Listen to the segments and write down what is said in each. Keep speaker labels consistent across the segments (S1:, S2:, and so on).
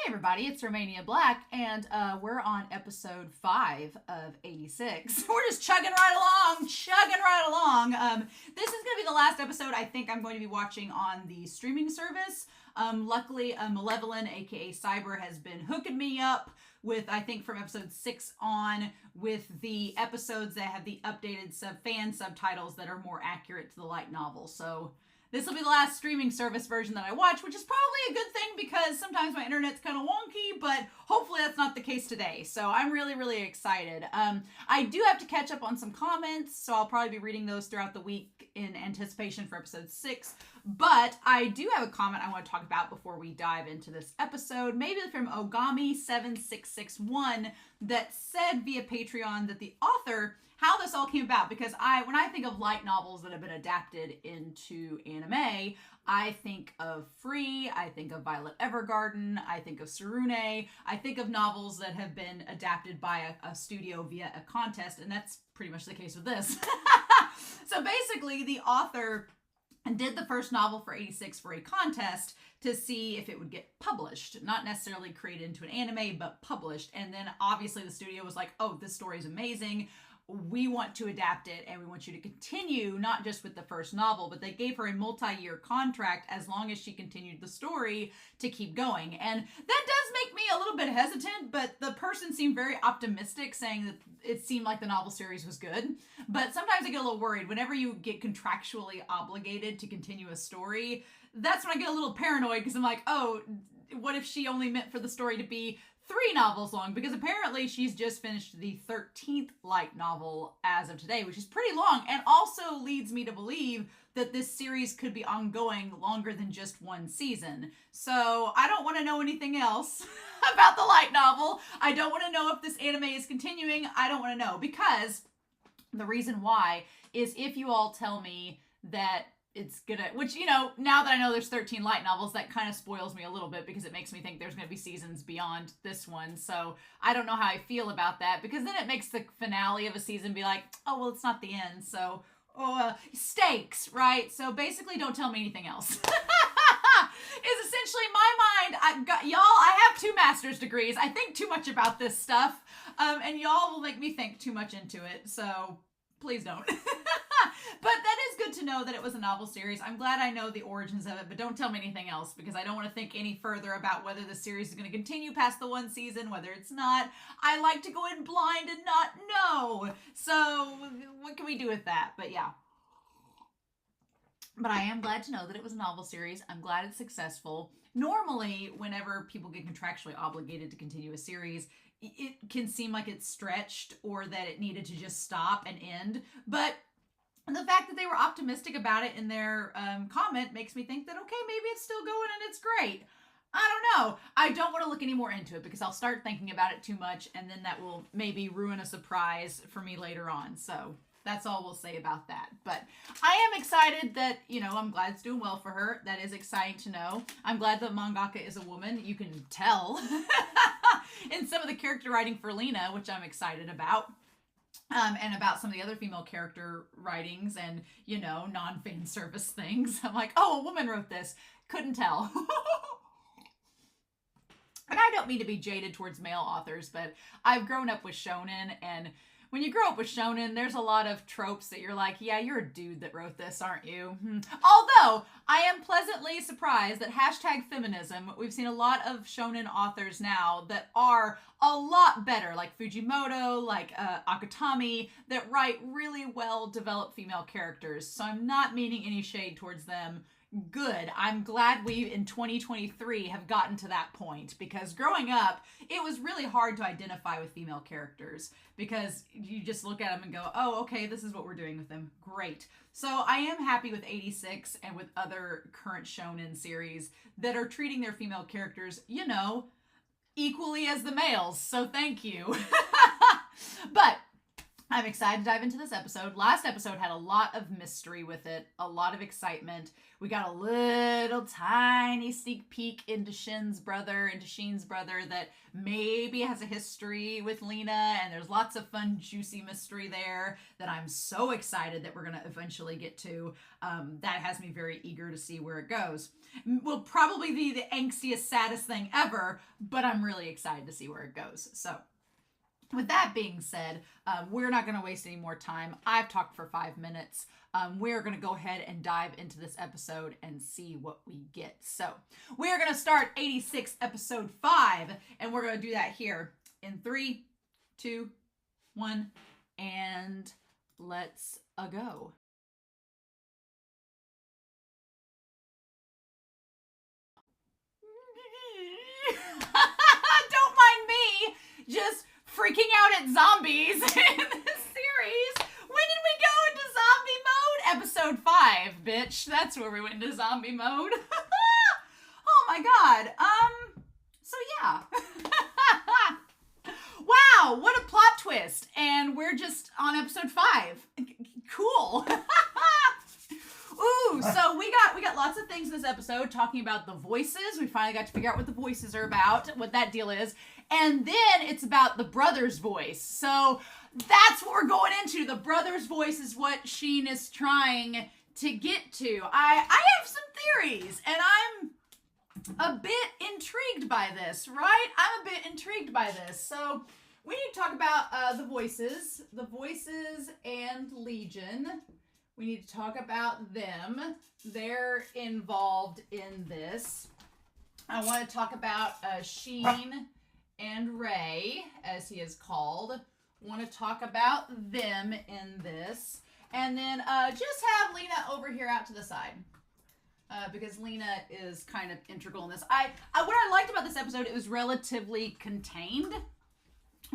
S1: Everybody, it's Romania Black, and we're on episode 5 of 86. We're just chugging right along. This is going to be the last episode I think I'm going to be watching on the streaming service. Luckily, Malevolent, aka Cyber, has been hooking me up with, I think from episode 6 on, with the episodes that have the updated fan subtitles that are more accurate to the light novel. So this will be the last streaming service version that I watch, which is probably a good thing because sometimes my internet's kind of wonky, but hopefully that's not the case today. So I'm really, really excited. I do have to catch up on some comments, so I'll probably be reading those throughout the week in anticipation for episode 6. But I do have a comment I want to talk about before we dive into this episode, maybe from Ogami7661, that said via Patreon that the author, how this all came about, because when I think of light novels that have been adapted into anime, I think of Free, I think of Violet Evergarden, I think of Tsurune, I think of novels that have been adapted by a studio via a contest, and that's pretty much the case with this. So basically, the author did the first novel for 86 for a contest to see if it would get published. Not necessarily created into an anime, but published. And then obviously the studio was like, oh, this story is amazing. We want to adapt it and we want you to continue not just with the first novel, but they gave her a multi-year contract as long as she continued the story to keep going. And that does make me a little bit hesitant, but the person seemed very optimistic, saying that it seemed like the novel series was good. But sometimes I get a little worried whenever you get contractually obligated to continue a story. That's when I get a little paranoid because I'm like, oh, what if she only meant for the story to be 3 novels long? Because apparently she's just finished the 13th light novel as of today, which is pretty long, and also leads me to believe that this series could be ongoing longer than just 1 season. So I don't want to know anything else about the light novel. I don't want to know if this anime is continuing. I don't want to know, because the reason why is if you all tell me that it's gonna, which, you know, now that I know there's 13 light novels, that kind of spoils me a little bit because it makes me think there's gonna be seasons beyond this one. So I don't know how I feel about that, because then it makes the finale of a season be like, oh, well, it's not the end. So, stakes, right? So basically don't tell me anything else. Is essentially my mind. I have 2 master's degrees. I think too much about this stuff. And y'all will make me think too much into it. So please don't. But that is good to know that it was a novel series. I'm glad I know the origins of it, but don't tell me anything else, because I don't want to think any further about whether the series is going to continue past the 1 season, whether it's not. I like to go in blind and not know. So what can we do with that? But yeah. But I am glad to know that it was a novel series. I'm glad it's successful. Normally, whenever people get contractually obligated to continue a series, it can seem like it's stretched or that it needed to just stop and end. But the fact that they were optimistic about it in their comment makes me think that, okay, maybe it's still going and it's great. I don't know. I don't want to look any more into it because I'll start thinking about it too much, and then that will maybe ruin a surprise for me later on. So that's all we'll say about that. But I am excited that, you know, I'm glad it's doing well for her. That is exciting to know. I'm glad the mangaka is a woman. You can tell in some of the character writing for Lena, which I'm excited about. And about some of the other female character writings and, you know, non-fan service things. I'm like, oh, a woman wrote this. Couldn't tell. And I don't mean to be jaded towards male authors, but I've grown up with shonen, and when you grow up with shonen, there's a lot of tropes that you're like, yeah, you're a dude that wrote this, aren't you? Although, I am pleasantly surprised that #feminism, we've seen a lot of shonen authors now that are a lot better, like Fujimoto, like Akutami, that write really well-developed female characters. So I'm not meaning any shade towards them. Good. I'm glad we, in 2023, have gotten to that point, because growing up, it was really hard to identify with female characters because you just look at them and go, oh, okay, this is what we're doing with them. Great. So I am happy with 86 and with other current shonen series that are treating their female characters, you know, equally as the males. So thank you. But I'm excited to dive into this episode. Last episode had a lot of mystery with it, a lot of excitement. We got a little tiny sneak peek into Sheen's brother that maybe has a history with Lena, and there's lots of fun, juicy mystery there that I'm so excited that we're going to eventually get to. That has me very eager to see where it goes. Will probably be the angstiest, saddest thing ever, but I'm really excited to see where it goes. So, with that being said, we're not going to waste any more time. I've talked for 5 minutes. We're going to go ahead and dive into this episode and see what we get. So we're going to start 86 episode 5, and we're going to do that here in 3, 2, 1, and let's go. Don't mind me. Just freaking out at zombies in this series. When did we go into zombie mode? Episode 5, bitch. That's where we went into zombie mode. Oh my god. So yeah. Wow, what a plot twist. And we're just on episode 5. Cool. Ooh, so we got lots of things in this episode talking about the voices. We finally got to figure out what the voices are about, what that deal is. And then it's about the brother's voice. So that's what we're going into. The brother's voice is what Sheen is trying to get to. I have some theories, and I'm a bit intrigued by this, right? I'm a bit intrigued by this. So we need to talk about the voices and Legion. We need to talk about them. They're involved in this. I want to talk about Shin and Ray, as he is called. Want to talk about them in this. And then just have Lena over here out to the side. Because Lena is kind of integral in this. What I liked about this episode, it was relatively contained.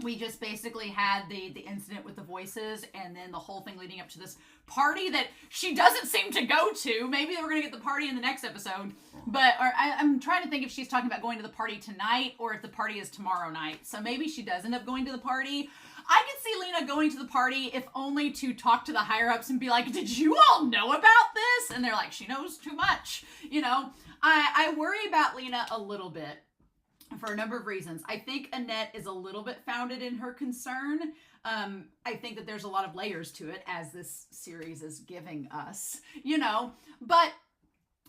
S1: We just basically had the incident with the voices, and then the whole thing leading up to this party that she doesn't seem to go to. Maybe we're going to get the party in the next episode. But I'm trying to think if she's talking about going to the party tonight or if the party is tomorrow night. So maybe she does end up going to the party. I could see Lena going to the party if only to talk to the higher-ups and be like, did you all know about this? And they're like, she knows too much. You know, I worry about Lena a little bit. For a number of reasons. I think Annette is a little bit founded in her concern. I think that there's a lot of layers to it, as this series is giving us, you know. But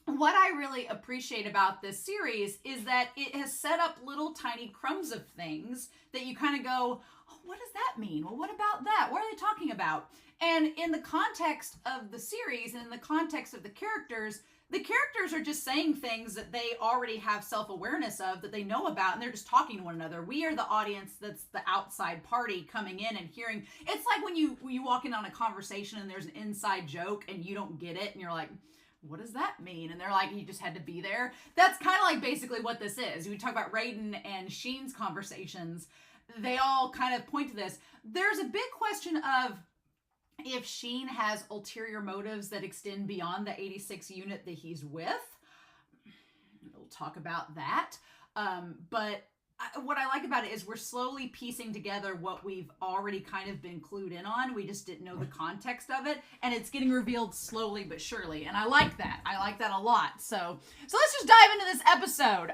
S1: what I really appreciate about this series is that it has set up little tiny crumbs of things that you kind of go, oh, what does that mean? Well, what about that? What are they talking about? And in the context of the series and in the context of the characters are just saying things that they already have self-awareness of, that they know about, and they're just talking to one another. We are the audience that's the outside party coming in and hearing. It's like when you walk in on a conversation and there's an inside joke and you don't get it, and you're like, what does that mean? And they're like, you just had to be there. That's kind of like basically what this is. We talk about Raiden and Sheen's conversations. They all kind of point to this. There's a big question of if Sheen has ulterior motives that extend beyond the 86 unit that he's with. We'll talk about that. But what I like about it is we're slowly piecing together what we've already kind of been clued in on. We just didn't know the context of it. And it's getting revealed slowly but surely. And I like that. I like that a lot. So let's just dive into this episode.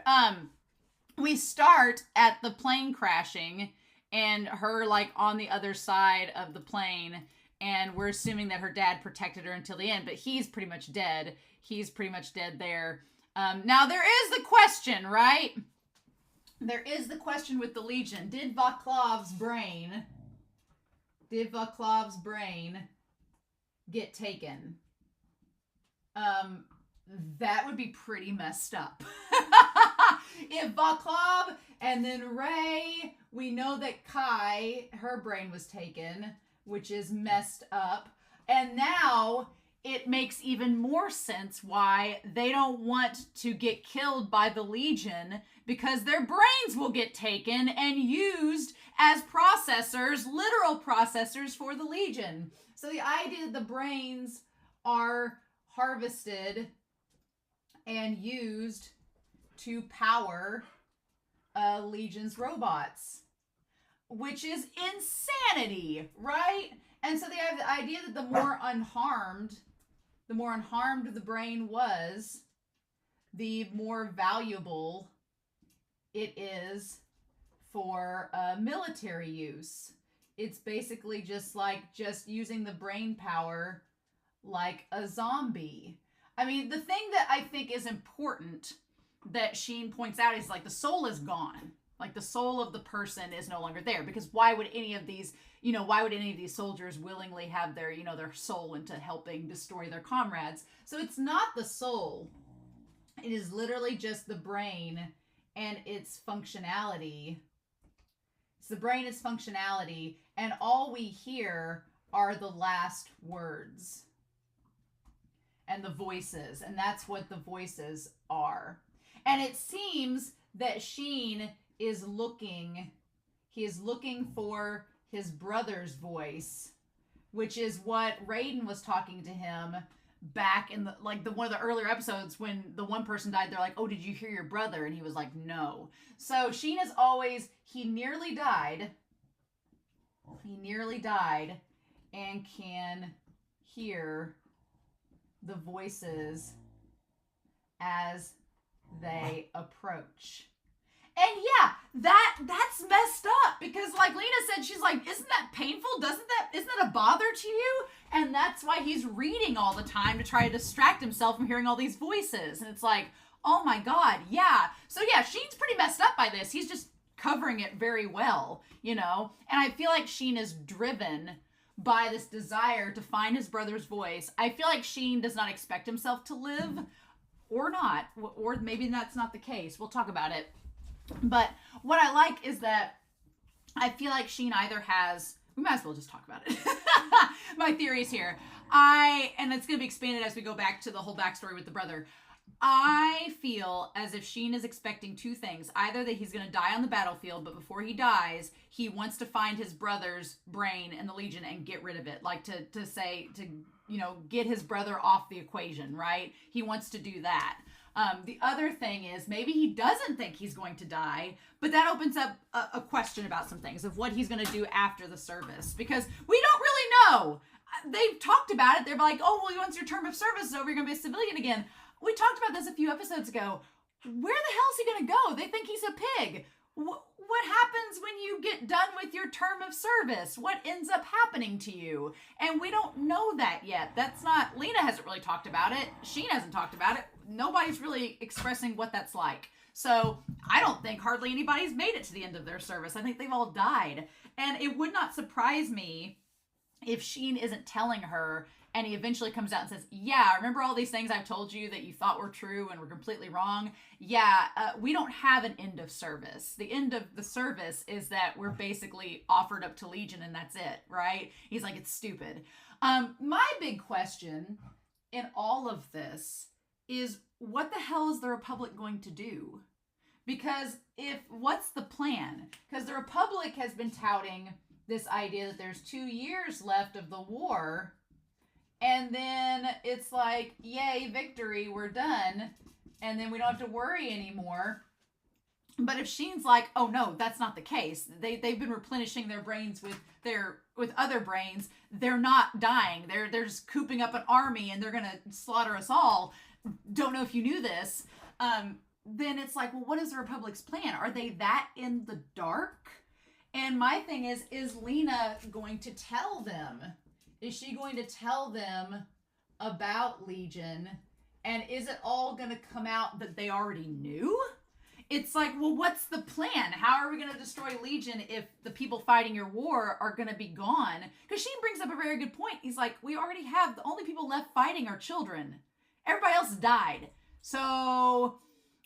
S1: We start at the plane crashing and her like on the other side of the plane. And we're assuming that her dad protected her until the end, but he's pretty much dead. He's pretty much dead there. Now, there is the question, right? There is the question with the Legion. Did Vaclav's brain get taken? That would be pretty messed up. If Vaclav and then Ray, we know that Kai, her brain was taken, which is messed up. And now it makes even more sense why they don't want to get killed by the Legion, because their brains will get taken and used as processors, literal processors for the Legion. So the idea that the brains are harvested and used to power Legion's robots. which is insanity, right? And so they have the idea that the more unharmed the brain was, the more valuable it is for military use. It's basically just using the brain power like a zombie. I mean, the thing that I think is important that Sheen points out is like the soul is gone. Like the soul of the person is no longer there, because why would any of these soldiers willingly have their, their soul into helping destroy their comrades? So it's not the soul. It is literally just the brain and its functionality. It's the brain, its functionality, and all we hear are the last words and the voices, and that's what the voices are. And it seems that Sheen is looking for his brother's voice, which is what Raiden was talking to him back in the one of the earlier episodes when the one person died. They're like, "Oh, did you hear your brother?" And he was like, "No." So Sheen is always, he nearly died and can hear the voices as they approach. And yeah, that's messed up, because like Lena said, she's like, isn't that painful? Isn't that a bother to you? And that's why he's reading all the time to try to distract himself from hearing all these voices. And it's like, oh my God, yeah. So yeah, Sheen's pretty messed up by this. He's just covering it very well, And I feel like Sheen is driven by this desire to find his brother's voice. I feel like Sheen does not expect himself to live, or not, or maybe that's not the case. We'll talk about it. But what I like is that I feel like Sheen either has, we might as well just talk about it. My theories here. And it's going to be expanded as we go back to the whole backstory with the brother. I feel as if Sheen is expecting two things. Either that he's going to die on the battlefield, but before he dies, he wants to find his brother's brain in the Legion and get rid of it. Like to get his brother off the equation, right? He wants to do that. The other thing is maybe he doesn't think he's going to die, but that opens up a question about some things of what he's going to do after the service, because we don't really know. They've talked about it. They're like, oh, well, once your term of service is over, you're going to be a civilian again. We talked about this a few episodes ago. Where the hell is he going to go? They think he's a pig. What happens when you get done with your term of service? What ends up happening to you? And we don't know that yet. Lena hasn't really talked about it. Sheen hasn't talked about it. Nobody's really expressing what that's like. So I don't think hardly anybody's made it to the end of their service. I think they've all died. And it would not surprise me if Sheen isn't telling her, and he eventually comes out and says, yeah, remember all these things I've told you that you thought were true and were completely wrong? Yeah, we don't have an end of service. The end of the service is that we're basically offered up to Legion and that's it, right? He's like, it's stupid. My big question in all of this is, what the hell is the Republic going to do? Because what's the plan? Because the Republic has been touting this idea that there's 2 years left of the war, and then it's like, yay, victory, we're done, and then we don't have to worry anymore. But if Sheen's like, oh no, that's not the case. They've been replenishing their brains with other brains. They're not dying. They're just cooping up an army and they're gonna slaughter us all. Don't know if you knew this. Then it's like, well, what is the Republic's plan? Are they that in the dark? And my thing is Lena going to tell them? Is she going to tell them about Legion? And is it all going to come out that they already knew? It's like, well, what's the plan? How are we going to destroy Legion if the people fighting your war are going to be gone? Because she brings up a very good point. He's like, we already have, the only people left fighting are children. Everybody else died. So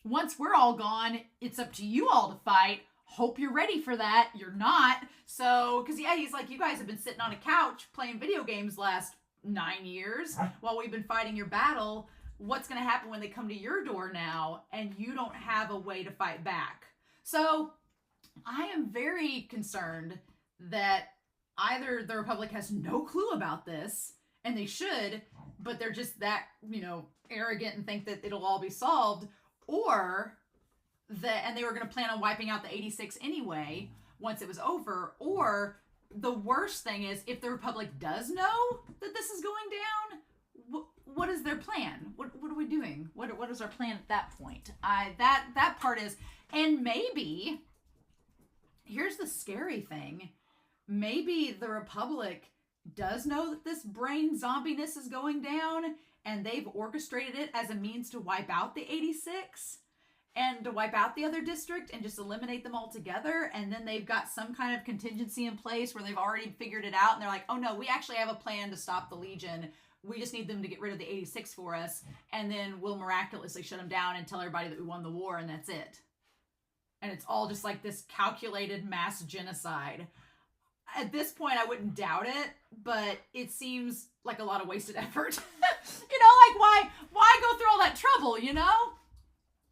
S1: once we're all gone, it's up to you all to fight. Hope you're ready for that. You're not. So, because yeah, he's like, you guys have been sitting on a couch playing video games last 9 years while we've been fighting your battle. What's going to happen when they come to your door now and you don't have a way to fight back? So I am very concerned that either the Republic has no clue about this, and they should, but they're just that, arrogant and think that it'll all be solved, or and they were going to plan on wiping out the 86 anyway, once it was over. Or the worst thing is, if the Republic does know that this is going down, what is their plan? What are we doing? What is our plan at that point? That part is, and maybe, here's the scary thing, maybe the Republic does know that this brain zombiness is going down, and they've orchestrated it as a means to wipe out the 86 and to wipe out the other district and just eliminate them altogether. And then they've got some kind of contingency in place where they've already figured it out, and they're like, oh no, we actually have a plan to stop the Legion. We just need them to get rid of the 86 for us, and then we'll miraculously shut them down and tell everybody that we won the war, and that's it. And it's all just like this calculated mass genocide. At this point, I wouldn't doubt it, but it seems like a lot of wasted effort. You know, like why go through all that trouble, you know?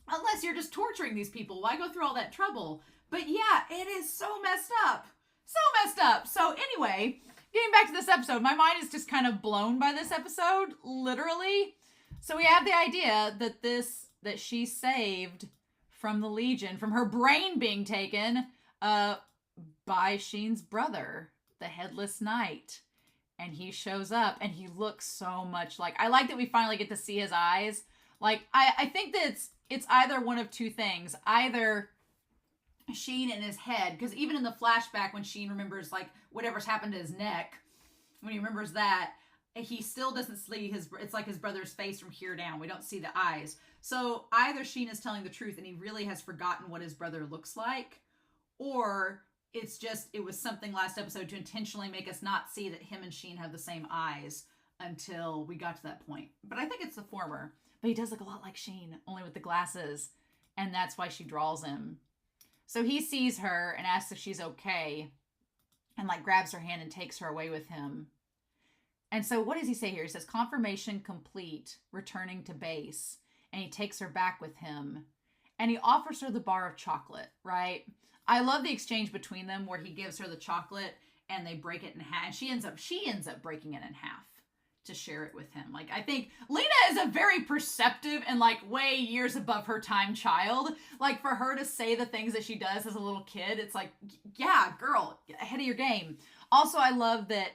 S1: Unless you're just torturing these people, why go through all that trouble? But yeah, it is so messed up. So messed up. So anyway, getting back to this episode, my mind is just kind of blown by this episode, literally. So we have the idea that she saved from the Legion, from her brain being taken, by Sheen's brother, the Headless Knight. And he shows up, and he looks so much like... I like that we finally get to see his eyes. Like, I think that it's either one of two things. Either Sheen in his head, because even in the flashback when Sheen remembers, like, whatever's happened to his neck, when he remembers that, he still doesn't see it's like his brother's face from here down. We don't see the eyes. So either Sheen is telling the truth and he really has forgotten what his brother looks like, or it was something last episode to intentionally make us not see that him and Sheen have the same eyes until we got to that point. But I think it's the former. But he does look a lot like Sheen, only with the glasses. And that's why she draws him. So he sees her and asks if she's okay, and like grabs her hand and takes her away with him. And so what does he say here? He says, confirmation complete, returning to base. And he takes her back with him. And he offers her the bar of chocolate, right? I love the exchange between them where he gives her the chocolate and they break it in half. And she ends up breaking it in half to share it with him. Like, I think Lena is a very perceptive and like way years above her time child. Like, for her to say the things that she does as a little kid, it's like, yeah, girl, ahead of your game. Also, I love that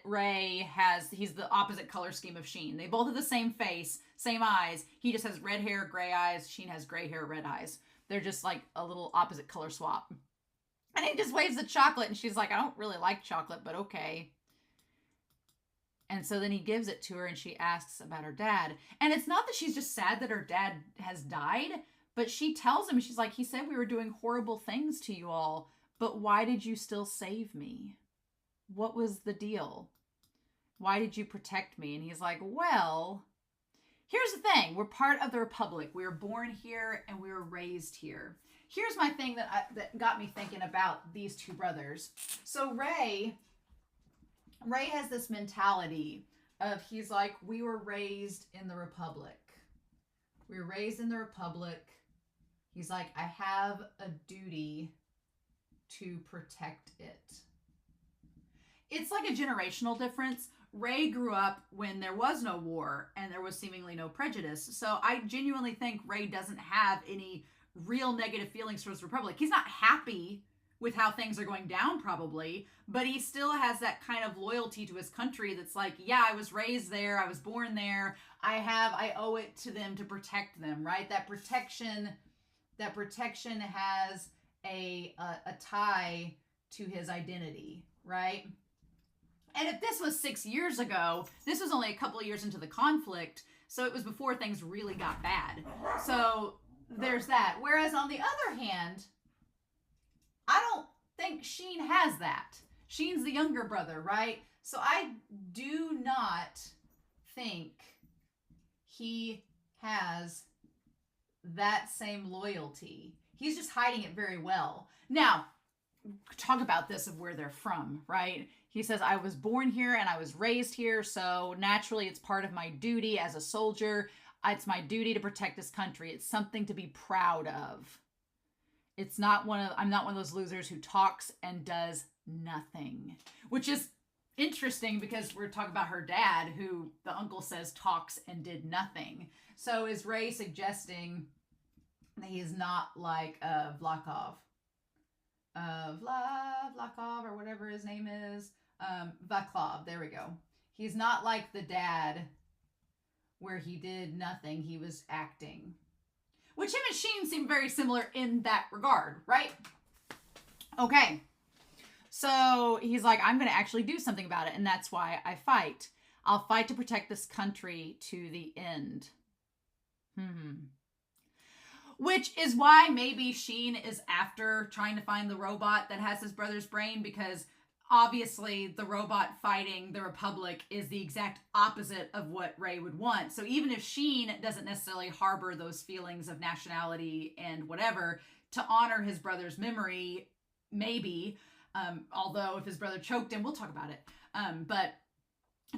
S1: he's the opposite color scheme of Sheen. They both have the same face, same eyes. He just has red hair, gray eyes. Sheen has gray hair, red eyes. They're just like a little opposite color swap. And he just waves the chocolate, and she's like, I don't really like chocolate, but okay. And so then he gives it to her, and she asks about her dad. And it's not that she's just sad that her dad has died, but she tells him, she's like, he said we were doing horrible things to you all, but why did you still save me? What was the deal? Why did you protect me? And he's like, well, here's the thing. We're part of the Republic. We were born here, and we were raised here. Here's my thing that got me thinking about these two brothers. So Ray has this mentality of, he's like, we were raised in the Republic. We were raised in the Republic. He's like, I have a duty to protect it. It's like a generational difference. Ray grew up when there was no war and there was seemingly no prejudice. So I genuinely think Ray doesn't have any real negative feelings towards the Republic. He's not happy with how things are going down, probably, but he still has that kind of loyalty to his country that's like, yeah, I was raised there, I was born there, I owe it to them to protect them, right? That protection has a tie to his identity, right? And if this was 6 years ago, this was only a couple of years into the conflict, so it was before things really got bad. So there's that. Whereas on the other hand, I don't think Sheen has that. Sheen's the younger brother, right? So I do not think he has that same loyalty. He's just hiding it very well. Now, talk about this of where they're from, right? He says, I was born here and I was raised here, so naturally it's part of my duty as a soldier. It's my duty to protect this country. It's something to be proud of. I'm not one of those losers who talks and does nothing, which is interesting because we're talking about her dad, who the uncle says talks and did nothing. So is Ray suggesting that he is not like Vlakov? Vlakov or whatever his name is. Vaclav, there we go. He's not like the dad where he did nothing, he was acting. Which him and Sheen seem very similar in that regard, right? Okay. So he's like, I'm going to actually do something about it, and that's why I fight. I'll fight to protect this country to the end. Which is why maybe Sheen is after trying to find the robot that has his brother's brain, because obviously the robot fighting the Republic is the exact opposite of what Ray would want. So even if Sheen doesn't necessarily harbor those feelings of nationality and whatever, to honor his brother's memory, maybe, although if his brother choked him, we'll talk about it. But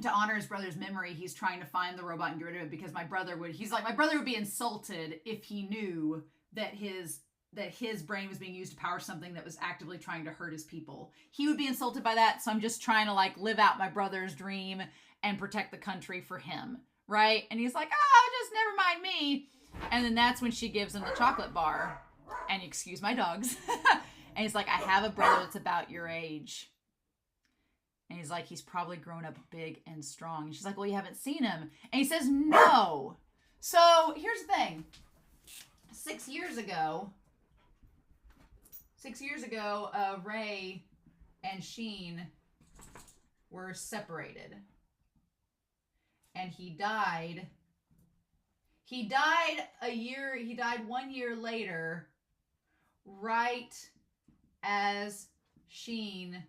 S1: to honor his brother's memory, he's trying to find the robot and get rid of it, because my brother would be insulted if he knew that his brain was being used to power something that was actively trying to hurt his people. He would be insulted by that, so I'm just trying to like live out my brother's dream and protect the country for him, right? And he's like, oh, just never mind me. And then that's when she gives him the chocolate bar. And excuse my dogs. And he's like, I have a brother that's about your age. And he's like, he's probably grown up big and strong. And she's like, well, you haven't seen him. And he says, no. So here's the thing. 6 years ago, Ray and Sheen were separated. And he died 1 year later, right as Sheen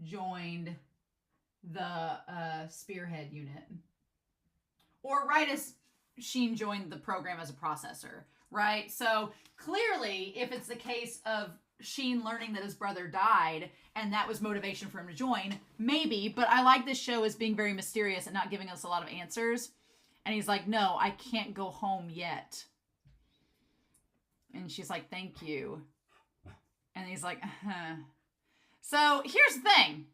S1: joined the Spearhead unit. Or right as Sheen joined the program as a processor, right? So clearly, if it's the case of Sheen learning that his brother died and that was motivation for him to join, maybe, but I like this show as being very mysterious and not giving us a lot of answers. And he's like, no, I can't go home yet. And she's like, thank you. And he's like, So here's the thing.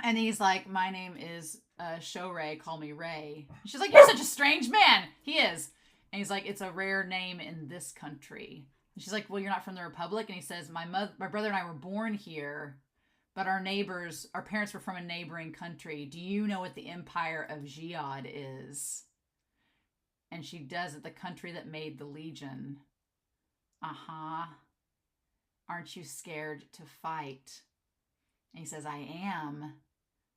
S1: And he's like, my name is Show Ray, call me Ray. And she's like, you're such a strange man. He is. And he's like, it's a rare name in this country. And she's like, well, you're not from the Republic? And he says, my brother and I were born here, but our parents were from a neighboring country. Do you know what the Empire of Jihad is? And she does it, the country that made the Legion. Uh-huh. Aren't you scared to fight? And he says, I am.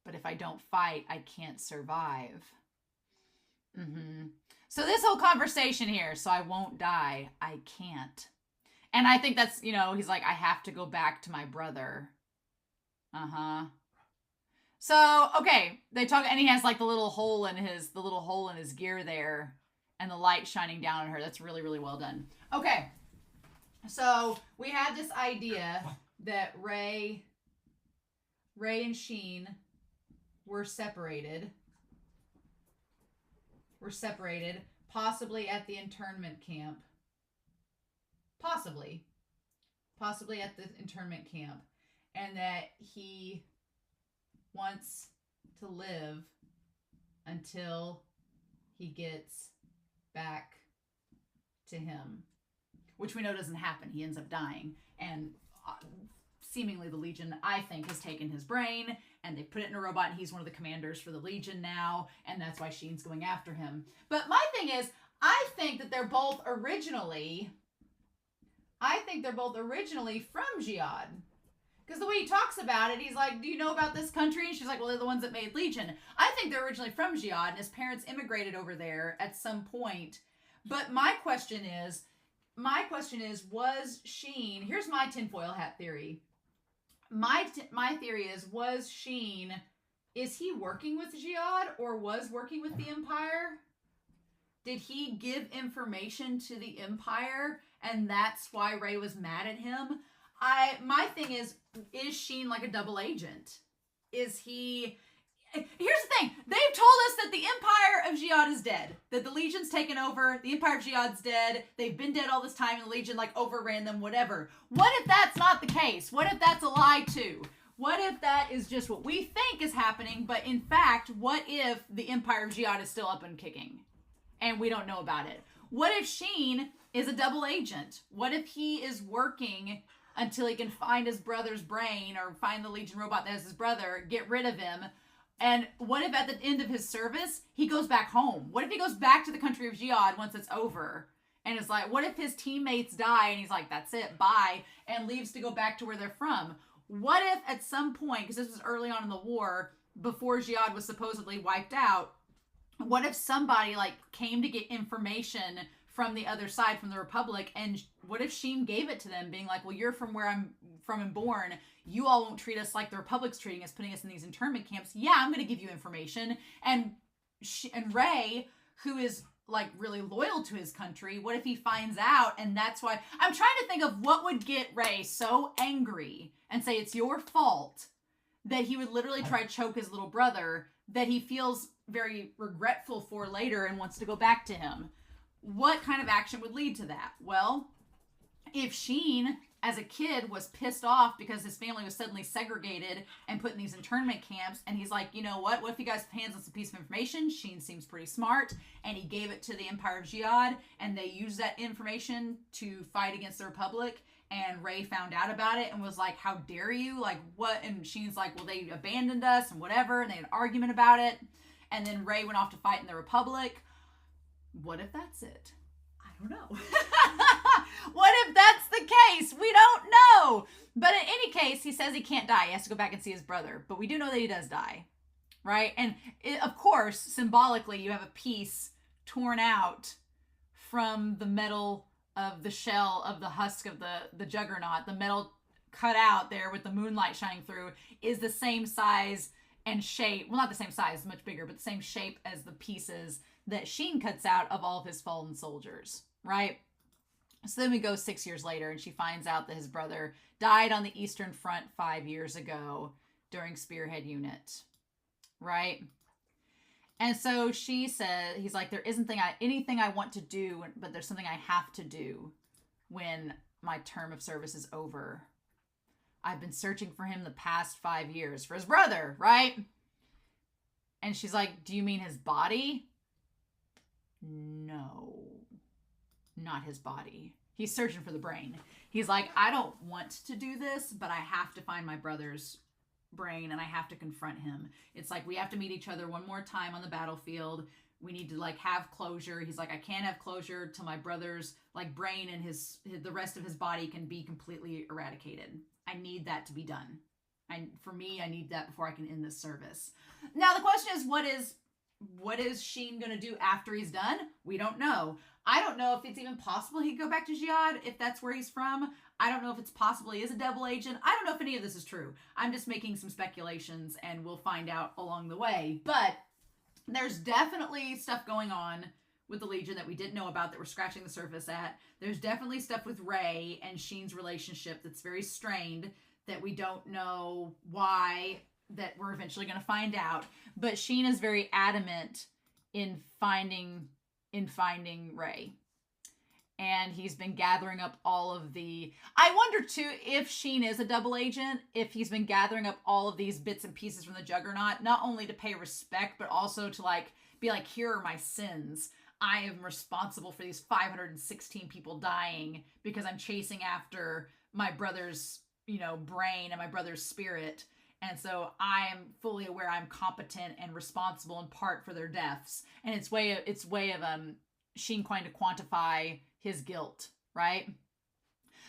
S1: But if I don't fight, I can't survive. So this whole conversation here, so I won't die, I can't. And I think that's, he's like, I have to go back to my brother. So, okay, they talk, and he has like the little hole in his gear there, and the light shining down on her. That's really, really well done. Okay, so we had this idea that Ray and Sheen were separated, possibly at the internment camp. Possibly at the internment camp. And that he wants to live until he gets back to him. Which we know doesn't happen. He ends up dying. And seemingly the Legion, I think, has taken his brain and they put it in a robot, and he's one of the commanders for the Legion now, and that's why Sheen's going after him. But my thing is, I think that they're both originally from Jihad. Because the way he talks about it, he's like, do you know about this country? And she's like, well, they're the ones that made Legion. I think they're originally from Jihad, and his parents immigrated over there at some point. But my question is, was Sheen, here's my tinfoil hat theory. My theory is Sheen, is he working with Jihad or was working with the Empire? Did he give information to the Empire and that's why Ray was mad at him? My thing is Sheen like a double agent? Is he... Here's the thing. They've told us that the Empire of Jihad is dead. That the Legion's taken over. The Empire of Jihad's dead. They've been dead all this time and the Legion overran them, whatever. What if that's not the case? What if that's a lie too? What if that is just what we think is happening, but in fact, what if the Empire of Jihad is still up and kicking? And we don't know about it. What if Sheen is a double agent? What if he is working until he can find his brother's brain or find the Legion robot that has his brother, get rid of him. And what if at the end of his service, he goes back home? What if he goes back to the country of Jihad once it's over? And it's like, what if his teammates die and he's like, that's it, bye, and leaves to go back to where they're from? What if at some point, because this was early on in the war, before Jihad was supposedly wiped out, what if somebody like came to get information from the other side, from the Republic, and what if Shin gave it to them, being like, well, you're from where I'm from and born, you all won't treat us like the Republic's treating us, putting us in these internment camps. Yeah, I'm going to give you information. And Ray, who is like really loyal to his country, what if he finds out? And that's why I'm trying to think of what would get Ray so angry and say it's your fault that he would literally try to choke his little brother, that he feels very regretful for later and wants to go back to him. What kind of action would lead to that? Well, if Shin, as a kid, was pissed off because his family was suddenly segregated and put in these internment camps, and he's like, you know what if you guys hands us a piece of information? Shin seems pretty smart, and he gave it to the Empire of Jihad, and they used that information to fight against the Republic, and Ray found out about it and was like, how dare you? Like, what? And Shin's like, well, they abandoned us and whatever, and they had an argument about it, and then Ray went off to fight in the Republic. What if that's it? I don't know. What if that's the case? We don't know. But in any case, he says he can't die. He has to go back and see his brother. But we do know that he does die, right? And of course, symbolically, you have a piece torn out from the metal of the shell of the husk of the juggernaut. The metal cut out there with the moonlight shining through is the same size and shape. Well, not the same size, much bigger, but the same shape as the pieces that Shin cuts out of all of his fallen soldiers, right? So then we go 6 years later, and she finds out that his brother died on the Eastern Front 5 years ago during Spearhead Unit, right? And so she said, he's like, there isn't anything I want to do, but there's something I have to do when my term of service is over. I've been searching for him the past 5 years, for his brother, right? And she's like, do you mean his body? No, not his body. He's searching for the brain. He's like, I don't want to do this, but I have to find my brother's brain and I have to confront him. It's like, we have to meet each other one more time on the battlefield. We need to like have closure. He's like, I can't have closure till my brother's like brain and the rest of his body can be completely eradicated. I need that to be done. And for me, I need that before I can end this service. Now the question is, what is Shin going to do after he's done? We don't know. I don't know if it's even possible he could go back to Jihad if that's where he's from. I don't know if it's possible he is a double agent. I don't know if any of this is true. I'm just making some speculations and we'll find out along the way. But there's definitely stuff going on with the Legion that we didn't know about that we're scratching the surface at. There's definitely stuff with Ray and Shin's relationship that's very strained that we don't know why, that we're eventually going to find out. But Shin is very adamant in finding Ray. And he's been gathering up all of the... I wonder, too, if Shin is a double agent, if he's been gathering up all of these bits and pieces from the Juggernaut, not only to pay respect, but also to, like, be like, here are my sins. I am responsible for these 516 people dying because I'm chasing after my brother's, brain and my brother's spirit. And so I'm fully aware I'm competent and responsible in part for their deaths. And it's way of Shin trying to quantify his guilt, right?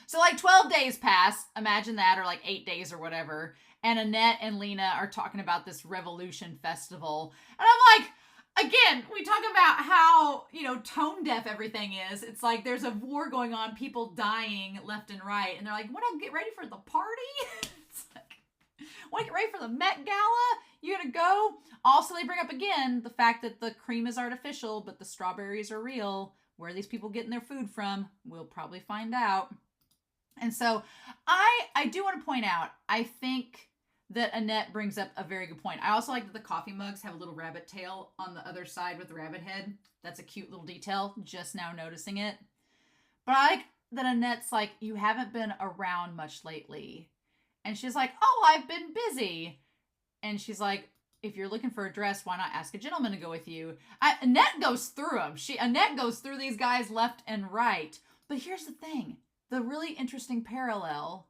S1: So like 12 days pass, imagine that, or like 8 days or whatever. And Annette and Lena are talking about this Revolution Festival. And I'm like, again, we talk about how, tone deaf everything is. It's like there's a war going on, people dying left and right. And they're like, want to get ready for the party? It's like, want to get ready for the Met Gala? You gonna go? Also, they bring up again the fact that the cream is artificial, but the strawberries are real. Where are these people getting their food from? We'll probably find out. And so I do want to point out, I think that Annette brings up a very good point. I also like that the coffee mugs have a little rabbit tail on the other side with the rabbit head. That's a cute little detail, just now noticing it. But I like that Annette's like, you haven't been around much lately. And she's like, oh, I've been busy. And she's like, if you're looking for a dress, why not ask a gentleman to go with you? Annette goes through them. Annette goes through these guys left and right. But here's the thing. The really interesting parallel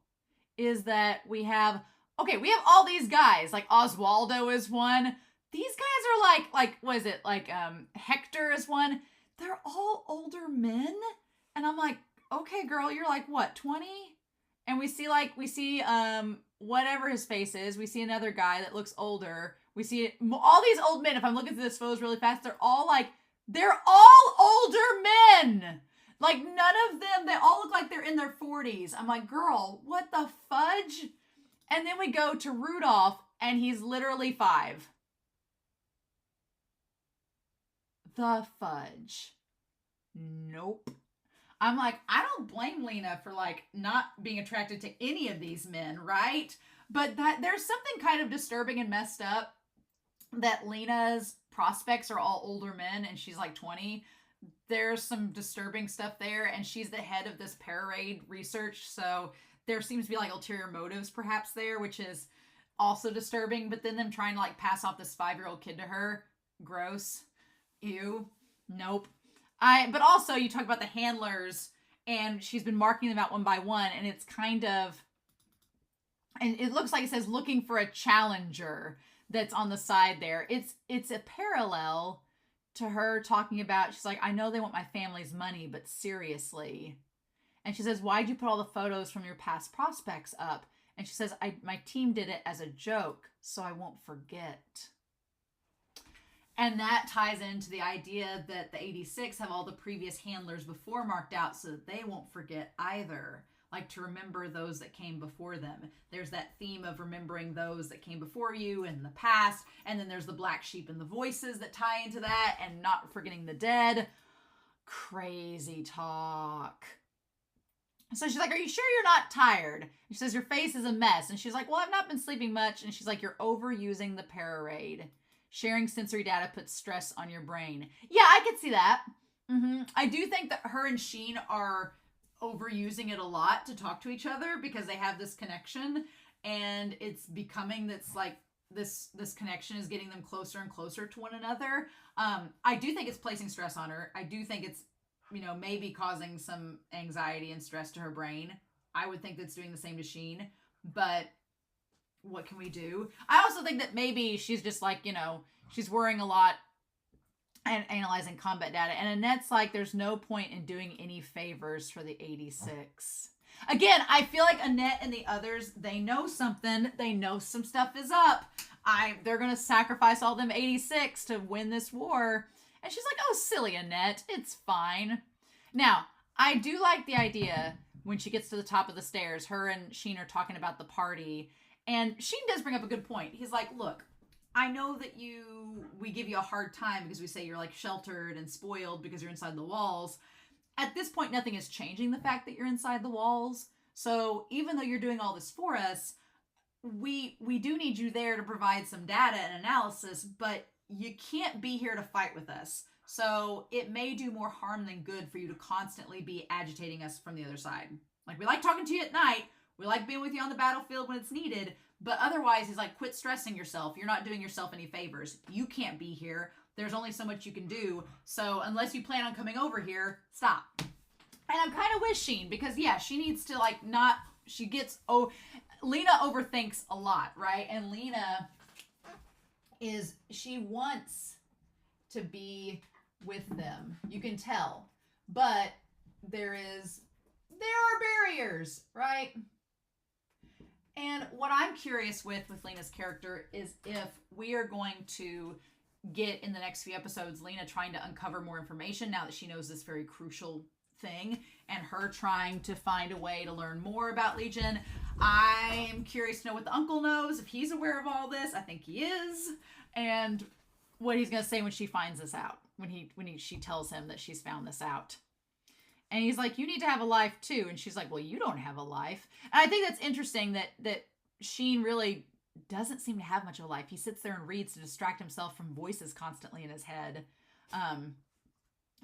S1: is that we have all these guys. Like Oswaldo is one. These guys are like what is it? Like Hector is one. They're all older men. And I'm like, okay, girl, you're like what, 20? And we see whatever his face is. We see another guy that looks older. We see all these old men. If I'm looking through this photos really fast, they're all older men. Like none of them, they all look like they're in their 40s. I'm like, girl, what the fudge? And then we go to Rudolph and he's literally 5. The fudge. Nope. I'm like, I don't blame Lena for like not being attracted to any of these men, right? But that there's something kind of disturbing and messed up that Lena's prospects are all older men and she's like 20. There's some disturbing stuff there, and she's the head of this parade research, so there seems to be like ulterior motives perhaps there, which is also disturbing. But then them trying to like pass off this 5-year-old kid to her, gross. Ew. Nope. But also you talk about the handlers, and she's been marking them out one by one, and it's kind of, and it looks like it says looking for a challenger that's on the side there. It's a parallel to her talking about, she's like, I know they want my family's money, but seriously. And she says, why'd you put all the photos from your past prospects up? And she says, my team did it as a joke, so I won't forget. And that ties into the idea that the 86 have all the previous handlers before marked out so that they won't forget either. Like to remember those that came before them. There's that theme of remembering those that came before you in the past. And then there's the black sheep and the voices that tie into that, and not forgetting the dead. Crazy talk. So she's like, are you sure you're not tired? And she says, your face is a mess. And she's like, well, I've not been sleeping much. And she's like, you're overusing the parade. Sharing sensory data puts stress on your brain. Yeah, I could see that. I do think that her and Sheen are overusing it a lot to talk to each other because they have this connection, and it's becoming that's like this connection is getting them closer and closer to one another. I do think it's placing stress on her. I do think it's, maybe causing some anxiety and stress to her brain. I would think that's doing the same to Sheen, but what can we do? I also think that maybe she's just like, she's worrying a lot and analyzing combat data. And Annette's like, there's no point in doing any favors for the 86. Again, I feel like Annette and the others, they know something. They know some stuff is up. They're going to sacrifice all them 86 to win this war. And she's like, oh, silly Annette. It's fine. Now, I do like the idea when she gets to the top of the stairs, her and Sheen are talking about the party. And Sheen does bring up a good point. He's like, look, I know that we give you a hard time because we say you're like sheltered and spoiled because you're inside the walls. At this point, nothing is changing the fact that you're inside the walls. So even though you're doing all this for us, we do need you there to provide some data and analysis, but you can't be here to fight with us. So it may do more harm than good for you to constantly be agitating us from the other side. Like, we like talking to you at night. We like being with you on the battlefield when it's needed. But otherwise, he's like, quit stressing yourself. You're not doing yourself any favors. You can't be here. There's only so much you can do. So unless you plan on coming over here, stop. And I'm kind of with Sheen because, yeah, she needs to, like, not... She gets... Oh, Lena overthinks a lot, right? And Lena is... She wants to be with them. You can tell. But there are barriers, right? And what I'm curious with Lena's character is if we are going to get in the next few episodes Lena trying to uncover more information now that she knows this very crucial thing, and her trying to find a way to learn more about Legion. I'm curious to know what the uncle knows, if he's aware of all this. I think he is. And what he's going to say when she finds this out, when she tells him that she's found this out. And he's like, you need to have a life too. And she's like, well, you don't have a life. And I think that's interesting that Sheen really doesn't seem to have much of a life. He sits there and reads to distract himself from voices constantly in his head.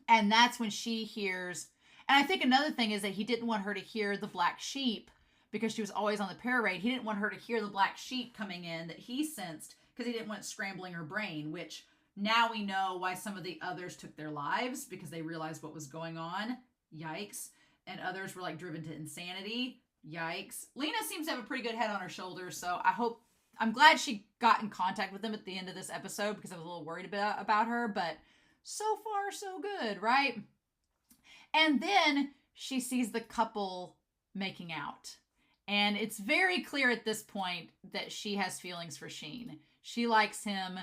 S1: And that's when she hears... And I think another thing is that he didn't want her to hear the black sheep because she was always on the parade. He didn't want her to hear the black sheep coming in that he sensed because he didn't want it scrambling her brain, which now we know why some of the others took their lives because they realized what was going on. Yikes. And others were like driven to insanity. Yikes. Lena seems to have a pretty good head on her shoulders, so I'm glad she got in contact with them at the end of this episode because I was a little worried about her, but so far so good, right? And then she sees the couple making out. And it's very clear at this point that she has feelings for Sheen. She likes him,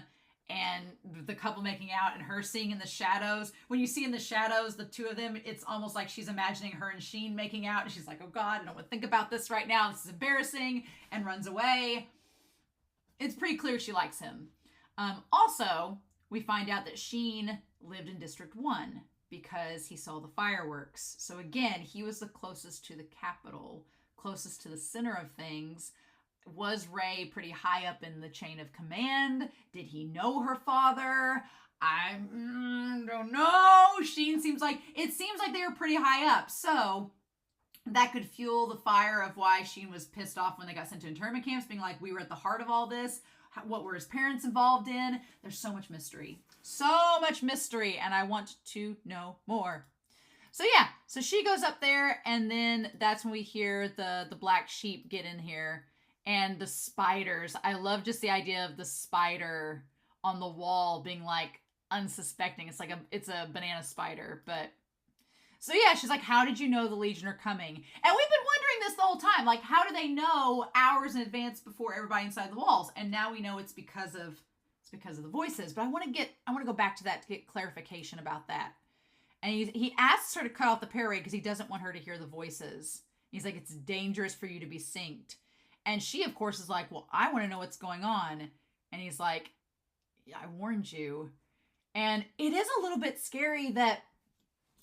S1: and the couple making out and her seeing in the shadows. When you see in the shadows the two of them, it's almost like she's imagining her and Sheen making out. And she's like, oh God, I don't want to think about this right now. This is embarrassing, and runs away. It's pretty clear she likes him. Also, we find out that Sheen lived in District 1 because he saw the fireworks. So again, he was the closest to the capital, closest to the center of things. Was Ray pretty high up in the chain of command? Did he know her father? I don't know. Sheen seems like they were pretty high up. So that could fuel the fire of why Sheen was pissed off when they got sent to internment camps, being like, we were at the heart of all this. What were his parents involved in? There's so much mystery. So much mystery, and I want to know more. So yeah, so she goes up there, and then that's when we hear the black sheep get in here. And the spiders. I love just the idea of the spider on the wall being like unsuspecting. It's a banana spider, but so yeah, she's like, how did you know the Legion are coming? And we've been wondering this the whole time. Like, how do they know hours in advance before everybody inside the walls? And now we know it's because of the voices. But I want to go back to that to get clarification about that. And he asks her to cut off the parade because he doesn't want her to hear the voices. He's like, it's dangerous for you to be synced. And she, of course, is like, well, I want to know what's going on. And he's like, yeah, I warned you. And it is a little bit scary that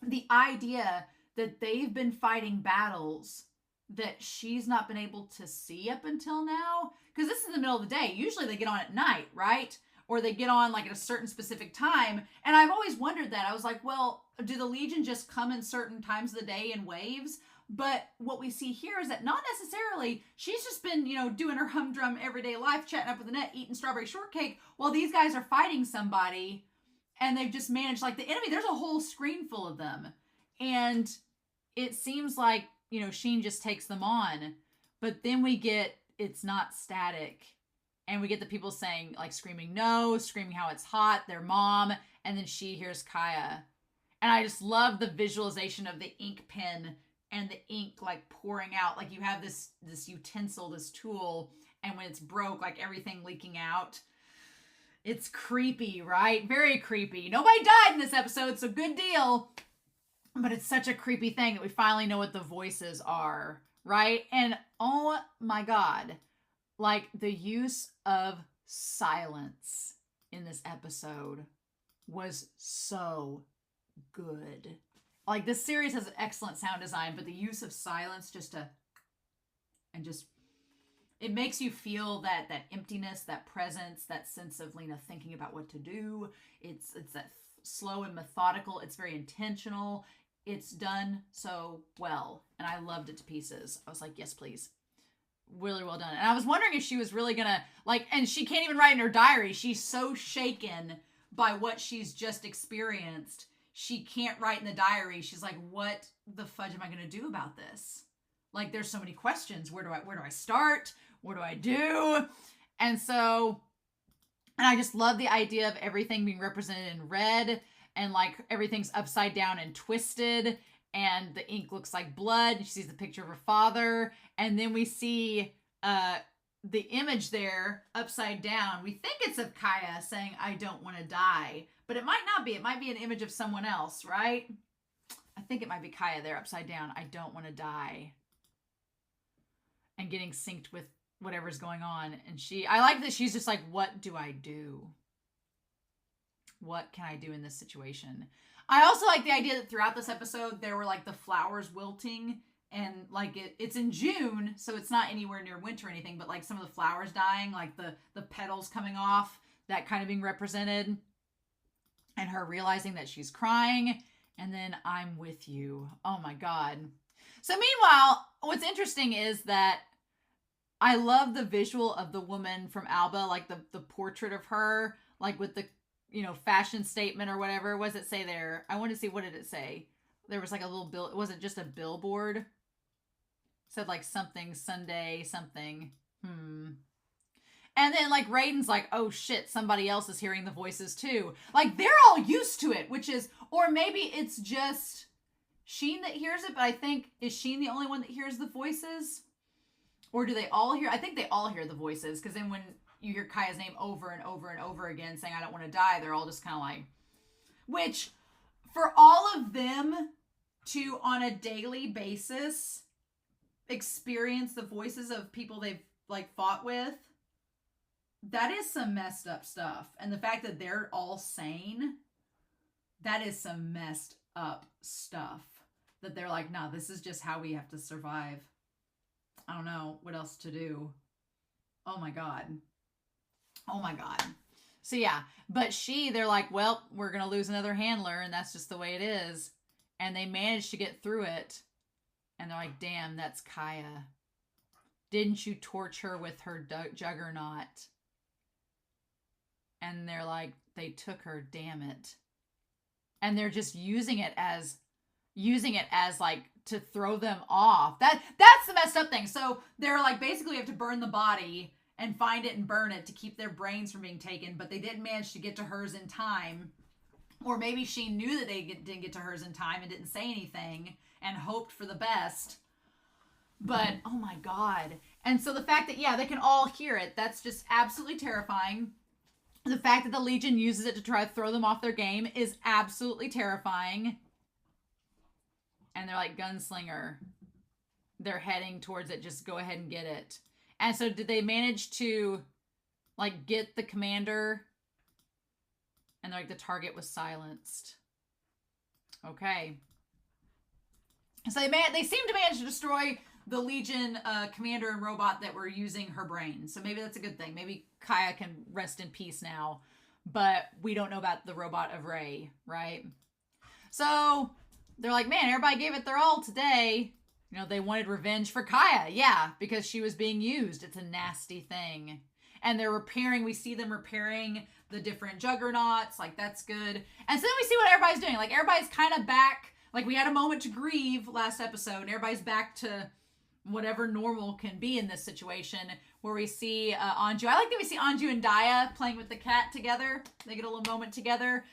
S1: the idea that they've been fighting battles that she's not been able to see up until now. Because this is in the middle of the day. Usually they get on at night, right? Or they get on like at a certain specific time. And I've always wondered that. I was like, well, do the Legion just come in certain times of the day in waves? But what we see here is that not necessarily. She's just been, doing her humdrum everyday life, chatting up with Annette, eating strawberry shortcake, while these guys are fighting somebody, and they've just managed, like, the enemy. There's a whole screen full of them. And it seems like, Sheen just takes them on. But then we get, it's not static. And we get the people saying, like, screaming no, screaming how it's hot, their mom, and then she hears Kaya. And I just love the visualization of the ink pen and the ink like pouring out. Like you have this utensil, this tool, and when it's broke, like everything leaking out. It's creepy, right? Very creepy. Nobody died in this episode, so good deal. But it's such a creepy thing that we finally know what the voices are, right? And oh my God, like the use of silence in this episode was so good. Like, this series has excellent sound design, but the use of silence it makes you feel that emptiness, that presence, that sense of Lena thinking about what to do. It's that slow and methodical. It's very intentional. It's done so well, and I loved it to pieces. I was like, yes, please. Really well done. And I was wondering if she was really gonna, like, and she can't even write in her diary. She's so shaken by what she's just experienced. She can't write in the diary. She's like, what the fudge am I going to do about this? Like, there's so many questions. Where do I start? What do I do? And I just love the idea of everything being represented in red, and like everything's upside down and twisted, and the ink looks like blood. She sees the picture of her father. And then we see the image there upside down. We think it's of Kaya saying, I don't want to die. But it might not be. It might be an image of someone else, right? I think it might be Kaya there upside down. I don't want to die. And getting synced with whatever's going on. And I like that she's just like, what do I do? What can I do in this situation? I also like the idea that throughout this episode, there were like the flowers wilting. And like it's in June, so it's not anywhere near winter or anything. But like some of the flowers dying, like the petals coming off, that kind of being represented. And her realizing that she's crying. And then I'm with you. Oh my God. So meanwhile, what's interesting is that I love the visual of the woman from Alba, like the portrait of her, like with the, fashion statement or whatever. What does it say there? I wanted to see, what did it say? There was like a little was it just a billboard Said like something Sunday, something. And then like Raiden's like, oh shit, somebody else is hearing the voices too. Like they're all used to it, which is, or maybe it's just Sheen that hears it, but I think, is Sheen the only one that hears the voices? Or do they all hear? I think they all hear the voices, because then when you hear Kaya's name over and over and over again saying, I don't want to die, they're all just kind of like, which for all of them to, on a daily basis, experience the voices of people they've like fought with, that is some messed up stuff. And the fact that they're all sane, that is some messed up stuff. That they're like, nah, this is just how we have to survive. I don't know what else to do. Oh my God. Oh my God. So yeah, but they're like, well, we're going to lose another handler, and that's just the way it is. And they managed to get through it. And they're like, damn, that's Kaya. Didn't you torch her with her juggernaut? And they're like, they took her, damn it. And they're just using it as like to throw them off. That's the messed up thing. So they're like, basically we have to burn the body and find it and burn it to keep their brains from being taken, but they didn't manage to get to hers in time. Or maybe she knew that they didn't get to hers in time and didn't say anything and hoped for the best. But, oh my God. And so the fact that, yeah, they can all hear it, that's just absolutely terrifying. The fact that the Legion uses it to try to throw them off their game is absolutely terrifying. And they're like, gunslinger. They're heading towards it. Just go ahead and get it. And so did they manage to, like, get the commander? And they're like, the target was silenced. Okay. So they seem to manage to destroy the Legion commander and robot that were using her brain. So maybe that's a good thing. Maybe Kaya can rest in peace now. But we don't know about the robot of Ray, right? So they're like, man, everybody gave it their all today. You know, they wanted revenge for Kaya. Yeah, because she was being used. It's a nasty thing. And they're repairing. We see them repairing the different juggernauts. Like, that's good. And so then we see what everybody's doing. Like, everybody's kind of back. Like, we had a moment to grieve last episode. And everybody's back to whatever normal can be in this situation. Where we see Anju. I like that we see Anju and Daya playing with the cat together. They get a little moment together.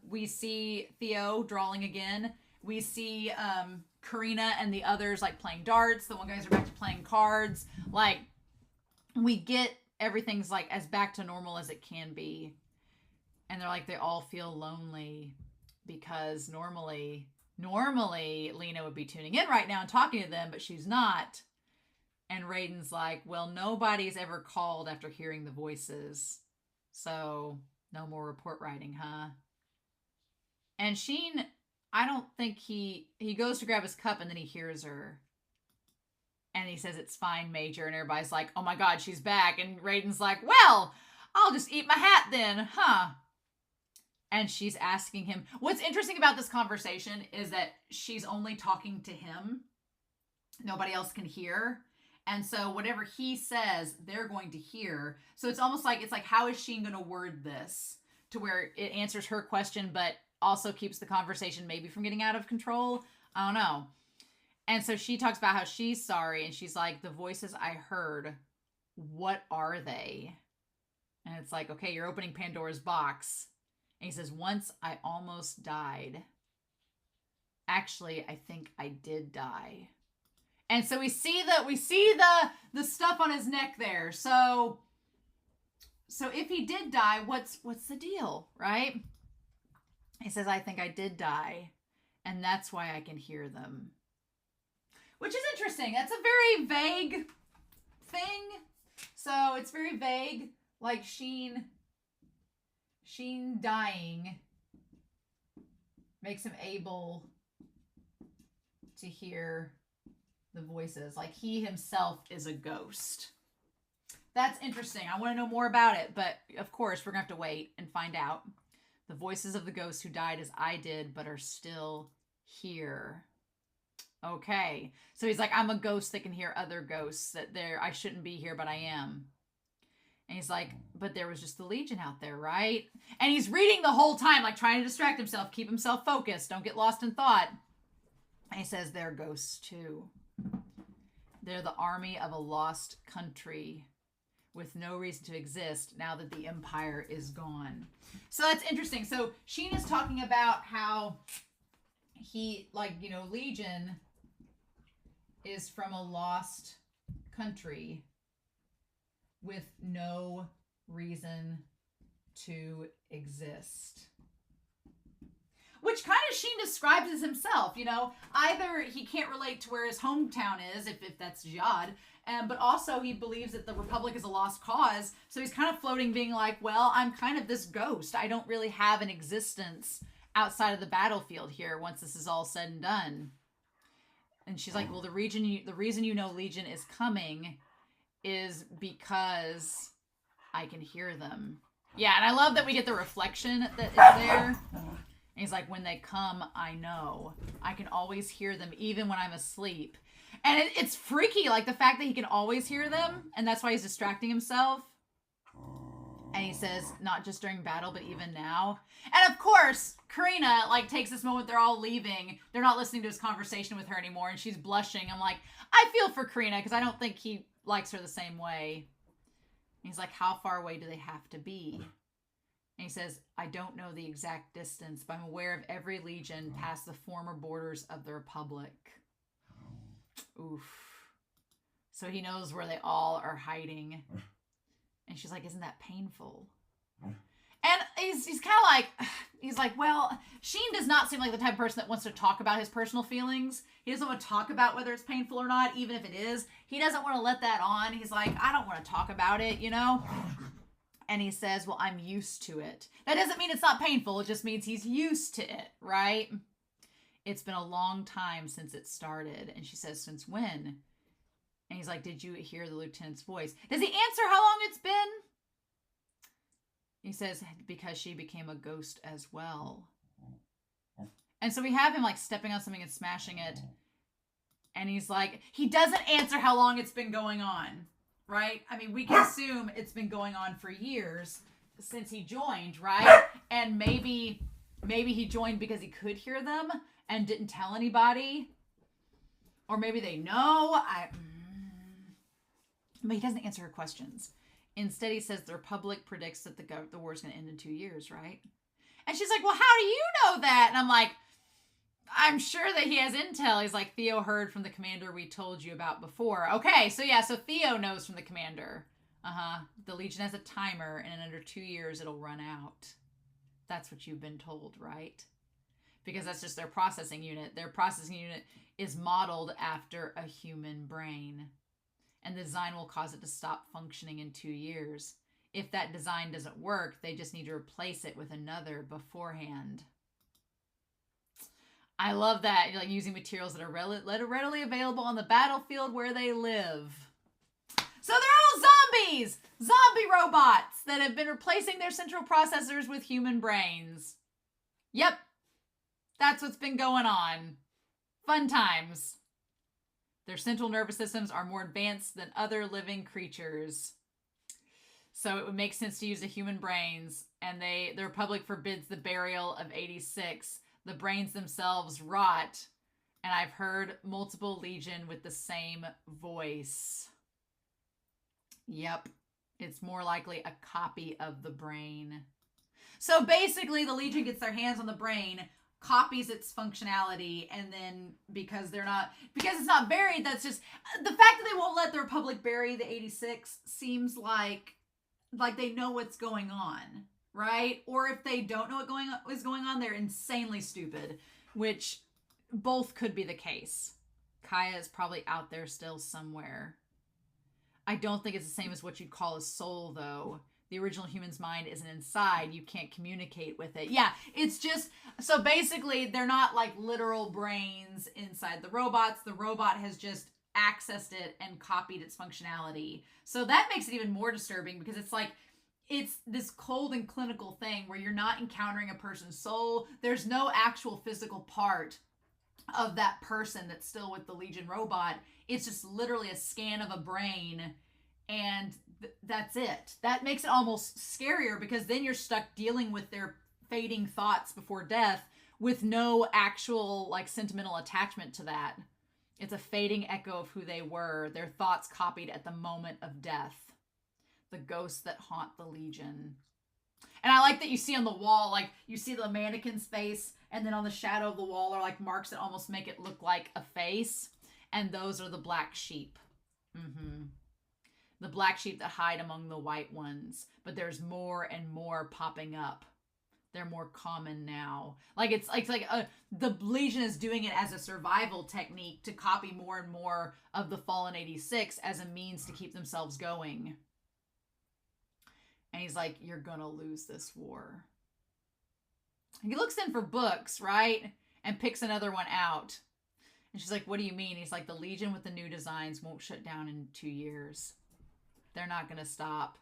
S1: We see Theo drawing again. We see Karina and the others like playing darts. The one guys are back to playing cards. Like, we get everything's like as back to normal as it can be. And they're like, they all feel lonely because normally Lena would be tuning in right now and talking to them, but she's not. And Raiden's like, well, nobody's ever called after hearing the voices. So no more report writing, huh? And Sheen, I don't think he goes to grab his cup and then he hears her. And he says, it's fine, Major. And everybody's like, oh my God, she's back. And Raiden's like, well, I'll just eat my hat then, huh? And she's asking him. What's interesting about this conversation is that she's only talking to him. Nobody else can hear. And so whatever he says, they're going to hear. So it's almost like, how is Sheen going to word this to where it answers her question, but also keeps the conversation maybe from getting out of control? I don't know. And so she talks about how she's sorry. And she's like, the voices I heard, what are they? And it's like, okay, you're opening Pandora's box. And he says, once I almost died. Actually, I think I did die. And so we see the stuff on his neck there. So if he did die, what's the deal, right? He says, I think I did die. And that's why I can hear them. Which is interesting. That's a very vague thing. So it's very vague. Like Sheen dying makes him able to hear the voices. Like he himself is a ghost. That's interesting. I want to know more about it. But of course, we're going to have to wait and find out. The voices of the ghosts who died as I did, but are still here. Okay. So he's like, I'm a ghost that can hear other ghosts. That I shouldn't be here, but I am. And he's like, but there was just the Legion out there, right? And he's reading the whole time, like trying to distract himself, keep himself focused, don't get lost in thought. And he says, they're ghosts too. They're the army of a lost country with no reason to exist now that the empire is gone. So that's interesting. So Shin is talking about how he, like, you know, Legion is from a lost country with no reason to exist. Which kind of Shin describes as himself, you know. Either he can't relate to where his hometown is, if that's Jihad, but also he believes that the Republic is a lost cause, so he's kind of floating being like, well, I'm kind of this ghost. I don't really have an existence outside of the battlefield here once this is all said and done. And she's like, well, the reason you know Legion is coming is because I can hear them. Yeah, and I love that we get the reflection that is there. And he's like, when they come, I know. I can always hear them, even when I'm asleep. And it's freaky, like the fact that he can always hear them, and that's why he's distracting himself. And he says, not just during battle, but even now. And of course, Karina, like, takes this moment, they're all leaving. They're not listening to his conversation with her anymore, and she's blushing. I'm like, I feel for Karina, because I don't think he likes her the same way. And he's like, how far away do they have to be? And he says, I don't know the exact distance, but I'm aware of every legion past the former borders of the Republic. Oof. So he knows where they all are hiding. And she's like, isn't that painful? And he's kind of like, he's like, well, Shin does not seem like the type of person that wants to talk about his personal feelings. He doesn't want to talk about whether it's painful or not, even if it is. He doesn't want to let that on. He's like, I don't want to talk about it, you know? And he says, well, I'm used to it. That doesn't mean it's not painful. It just means he's used to it, right? It's been a long time since it started. And she says, since when? And he's like, did you hear the lieutenant's voice? Does he answer how long it's been? He says, because she became a ghost as well. And so we have him like stepping on something and smashing it. And he's like, he doesn't answer how long it's been going on, right? I mean, we can assume it's been going on for years since he joined, right? And maybe he joined because he could hear them and didn't tell anybody. Or maybe they know. But he doesn't answer her questions. Instead, he says the Republic predicts that the war's going to end in 2 years, right? And she's like, well, how do you know that? And I'm like, I'm sure that he has intel. He's like, Theo heard from the commander we told you about before. Okay, so yeah, so Theo knows from the commander. The Legion has a timer, and in under 2 years, it'll run out. That's what you've been told, right? Because that's just their processing unit. Their processing unit is modeled after a human brain. And the design will cause it to stop functioning in 2 years. If that design doesn't work, they just need to replace it with another beforehand. I love that. You're like using materials that are readily available on the battlefield where they live. So they're all zombies! Zombie robots that have been replacing their central processors with human brains. Yep. That's what's been going on. Fun times. Their central nervous systems are more advanced than other living creatures. So it would make sense to use the human brains. And the Republic forbids the burial of 86. The brains themselves rot. And I've heard multiple Legion with the same voice. Yep. It's more likely a copy of the brain. So basically the Legion gets their hands on the brain, copies its functionality, and then because it's not buried, that's just the fact that they won't let the Republic bury the 86 seems like they know what's going on, right? Or if they don't know what is going on, they're insanely stupid, which both could be the case. Kaya is probably out there still somewhere. I don't think it's the same as what you'd call a soul, though. The original human's mind isn't inside. You can't communicate with it. Yeah, it's just... So basically, they're not like literal brains inside the robots. The robot has just accessed it and copied its functionality. So that makes it even more disturbing because it's like... It's this cold and clinical thing where you're not encountering a person's soul. There's no actual physical part of that person that's still with the Legion robot. It's just literally a scan of a brain, and that's it. That makes it almost scarier because then you're stuck dealing with their fading thoughts before death with no actual like sentimental attachment to that. It's a fading echo of who they were, their thoughts copied at the moment of death. The ghosts that haunt the Legion. And I like that you see on the wall, like, you see the mannequin's face, and then on the shadow of the wall are, like, marks that almost make it look like a face. And those are the black sheep. Mm-hmm. The black sheep that hide among the white ones. But there's more and more popping up. They're more common now. Like, it's like the Legion is doing it as a survival technique to copy more and more of the Fallen 86 as a means to keep themselves going. And he's like, you're gonna lose this war. He looks in for books, right? And picks another one out. And she's like, what do you mean? He's like, the Legion with the new designs won't shut down in 2 years. They're not gonna stop.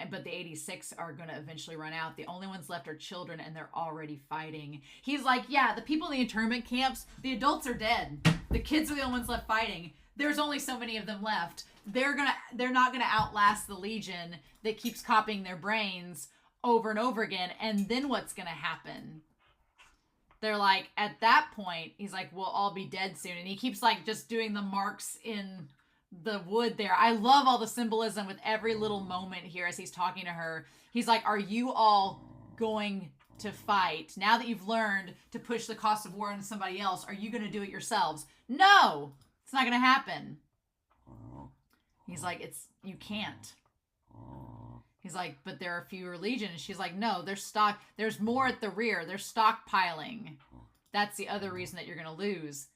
S1: But the 86 are going to eventually run out. The only ones left are children, and they're already fighting. He's like, yeah, the people in the internment camps, the adults are dead. The kids are the only ones left fighting. There's only so many of them left. They're not gonna outlast the Legion that keeps copying their brains over and over again. And then what's gonna happen? They're like, at that point, he's like, we'll all be dead soon. And he keeps like just doing the marks in the wood there. I love all the symbolism with every little moment here as he's talking to her. He's like, are you all going to fight? Now that you've learned to push the cost of war into somebody else, are you going to do it yourselves? No, it's not going to happen. He's like, you can't. He's like, but there are fewer legions. She's like, no, there's more at the rear. They're stockpiling. That's the other reason that you're going to lose.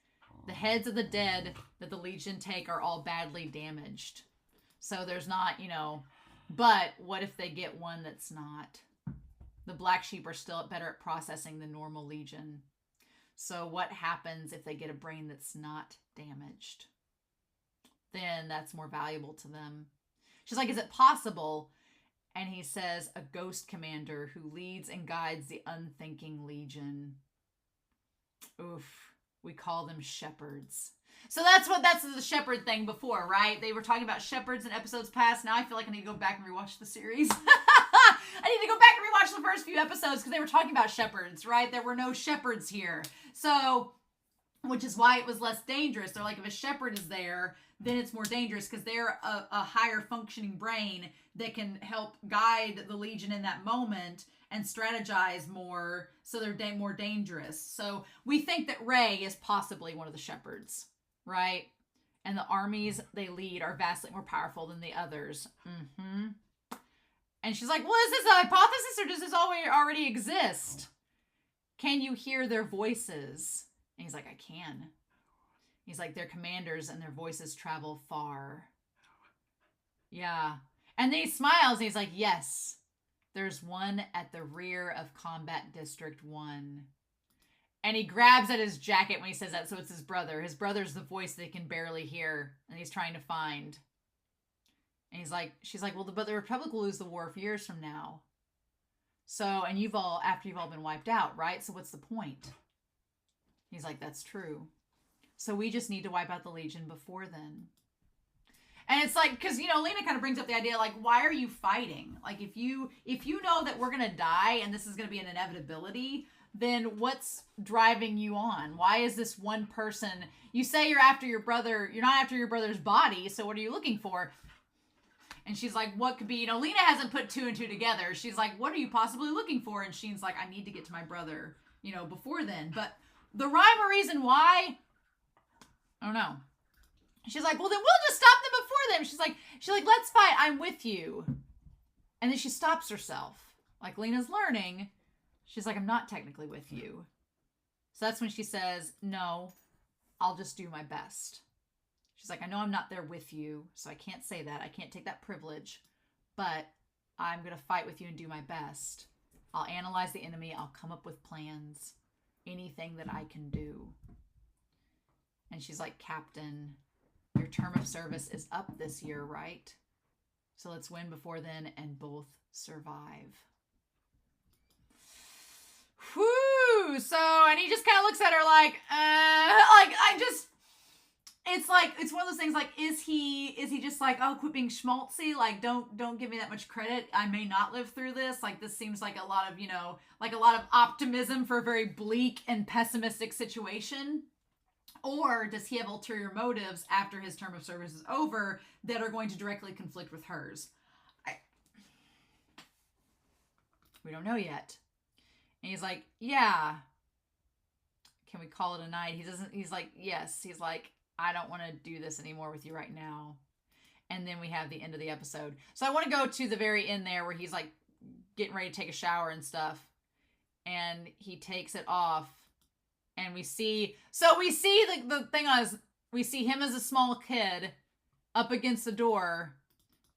S1: The heads of the dead that the Legion take are all badly damaged. So there's not, but what if they get one that's not? The black sheep are still better at processing than normal Legion. So what happens if they get a brain that's not damaged? Then that's more valuable to them. She's like, is it possible? And he says, a ghost commander who leads and guides the unthinking Legion. Oof. We call them shepherds. So that's the shepherd thing before, right? They were talking about shepherds in episodes past. Now I feel like I need to go back and rewatch the series. I need to go back and rewatch the first few episodes because they were talking about shepherds, right? There were no shepherds here. So, which is why it was less dangerous. They're like, if a shepherd is there, then it's more dangerous because they're a higher functioning brain that can help guide the Legion in that moment and strategize more, so they're more dangerous. So we think that Ray is possibly one of the shepherds, right? And the armies they lead are vastly more powerful than the others. Mm-hmm. And she's like, well, is this a hypothesis or does this already exist? Can you hear their voices? And he's like, I can. He's like, they're commanders and their voices travel far. Yeah. And then he smiles and he's like, yes. There's one at the rear of Combat District 1. And he grabs at his jacket when he says that, so it's his brother. His brother's the voice they can barely hear, and he's trying to find. And she's like, well, but the Republic will lose the war for years from now. So, and after you've all been wiped out, right? So what's the point? He's like, that's true. So we just need to wipe out the Legion before then. And it's like, because, Lena kind of brings up the idea, like, why are you fighting? Like, if you know that we're going to die and this is going to be an inevitability, then what's driving you on? Why is this one person? You say you're after your brother. You're not after your brother's body. So what are you looking for? And she's like, what could be, Lena hasn't put 2 and 2 together. She's like, what are you possibly looking for? And Sheen's like, I need to get to my brother, before then. But the rhyme or reason why, I don't know. She's like, well, then we'll just stop them before them. She's like, let's fight. I'm with you. And then she stops herself. Like Lena's learning. She's like, I'm not technically with you. So that's when she says, no, I'll just do my best. She's like, I know I'm not there with you, so I can't say that. I can't take that privilege. But I'm going to fight with you and do my best. I'll analyze the enemy. I'll come up with plans. Anything that I can do. And she's like, Captain, your term of service is up this year, right? So let's win before then and both survive. Whew. So, and he just kind of looks at her like, it's one of those things like, is he just like, oh, quit being schmaltzy? Like, don't give me that much credit. I may not live through this. Like, this seems like a lot of, optimism for a very bleak and pessimistic situation. Or does he have ulterior motives after his term of service is over that are going to directly conflict with hers? We don't know yet. And he's like, yeah. Can we call it a night? He's like, yes. He's like, I don't want to do this anymore with you right now. And then we have the end of the episode. So I want to go to the very end there where he's like getting ready to take a shower and stuff. And he takes it off. And we see the thing is, we see him as a small kid up against the door.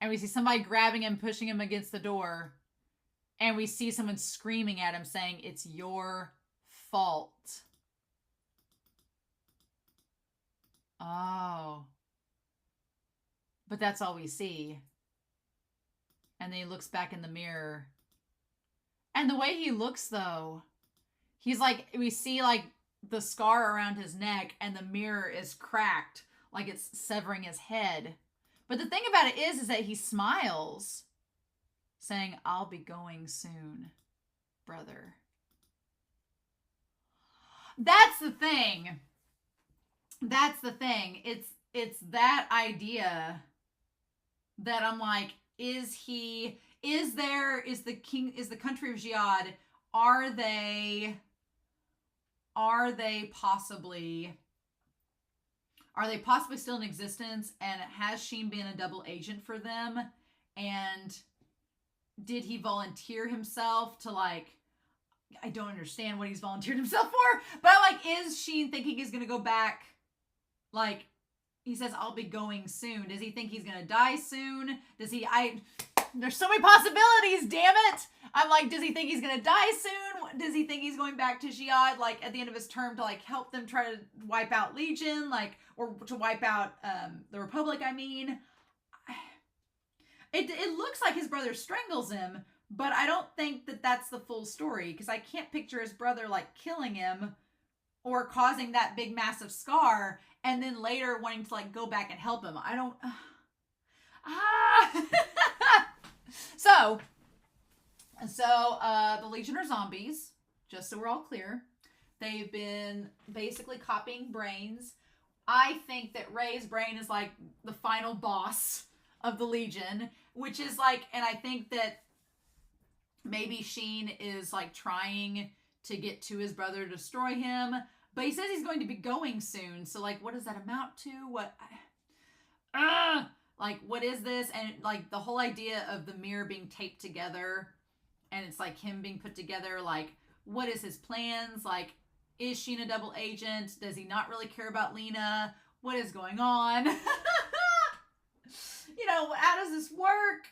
S1: And we see somebody grabbing him, pushing him against the door. And we see someone screaming at him saying, it's your fault. Oh. But that's all we see. And then he looks back in the mirror. And the way he looks, though, he's like, we see like the scar around his neck and the mirror is cracked, like it's severing his head. But the thing about it is that he smiles, saying, I'll be going soon, brother. That's the thing. That's the thing. It's that idea that I'm like, is the country of Jihad, are they possibly still in existence, and has Shin been a double agent for them? And did he volunteer himself to, like, I don't understand what he's volunteered himself for, but I'm like, is Shin thinking he's going to go back? Like, he says, I'll be going soon. Does he think he's going to die soon? There's so many possibilities, damn it. I'm like, does he think he's going to die soon? Does he think he's going back to Jihad, like, at the end of his term to, like, help them try to wipe out Legion, like, or to wipe out the Republic, I mean? It looks like his brother strangles him, but I don't think that that's the full story, because I can't picture his brother, like, killing him or causing that big, massive scar, and then later wanting to, like, go back and help him. I don't... So, the Legion are zombies, just so we're all clear. They've been basically copying brains. I think that Ray's brain is, like, the final boss of the Legion, which is, like, and I think that maybe Shin is, like, trying to get to his brother to destroy him, but he says he's going to be going soon, so, like, what does that amount to? Like, what is this? And, like, the whole idea of the mirror being taped together, and it's, like, him being put together, like, what is his plans? Like, is Shin a double agent? Does he not really care about Lena? What is going on? You know, how does this work?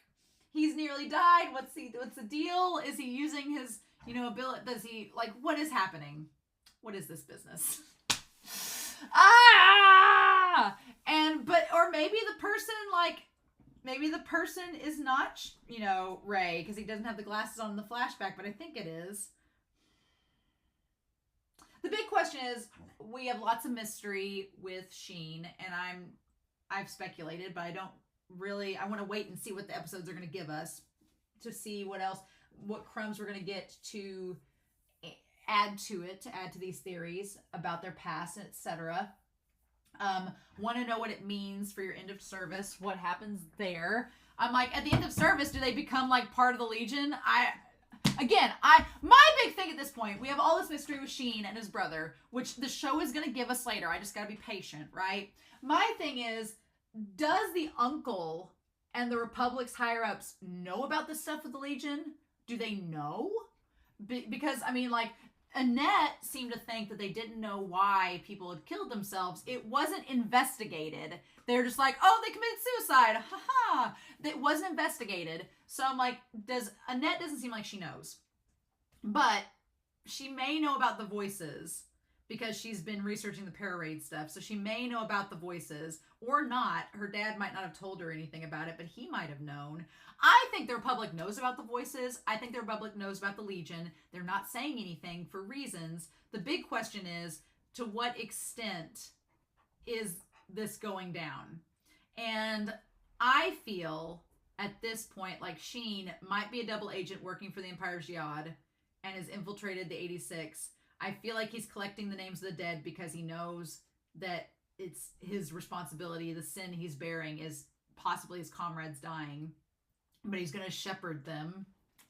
S1: He's nearly died. What's the deal? Is he using his, you know, ability? Does he, like, what is happening? What is this business? Or maybe the person is not, you know, Ray, because he doesn't have the glasses on in the flashback, but I think it is. The big question is, we have lots of mystery with Shin, and I've speculated, but I want to wait and see what the episodes are going to give us to see what crumbs we're going to get to add to these theories about their past, etc. Want to know what it means for your end of service, what happens there. I'm like, at the end of service, do they become, like, part of the Legion? My big thing at this point, we have all this mystery with Shin and his brother, which the show is going to give us later. I just got to be patient, right? My thing is, does the uncle and the Republic's higher-ups know about this stuff with the Legion? Do they know? Because, I mean, like, Annette seemed to think that they didn't know why people had killed themselves. It wasn't investigated. They're just like, oh, they committed suicide. Ha-ha. It wasn't investigated. So I'm like, Annette doesn't seem like she knows. But she may know about the voices because she's been researching the para-raid stuff. So she may know about the voices or not. Her dad might not have told her anything about it, but he might have known. I think the Republic knows about the voices. I think the Republic knows about the Legion. They're not saying anything for reasons. The big question is, to what extent is this going down? And I feel at this point like Shin might be a double agent working for the Empire of Jihad and has infiltrated the 86. I feel like he's collecting the names of the dead because he knows that it's his responsibility. The sin he's bearing is possibly his comrades dying, but he's going to shepherd them.